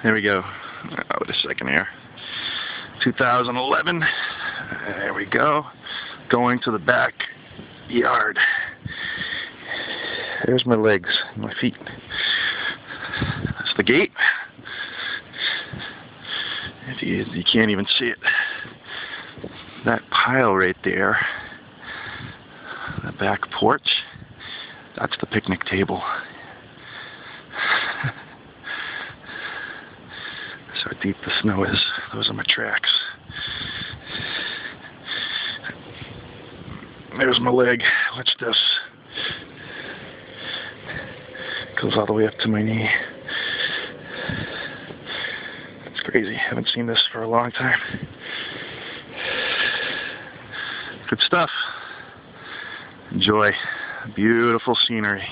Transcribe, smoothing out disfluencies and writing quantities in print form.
There we go. Oh, wait a second here. 2011. There we go. Going to the back yard. There's my legs, my feet. That's the gate. If you can't even see it. That pile right there, the back porch, that's the picnic table. That's how deep the snow is. Those are my tracks. There's my leg. Watch this. Goes all the way up to my knee. It's crazy. Haven't seen this for a long time. Good stuff. Enjoy. Beautiful scenery.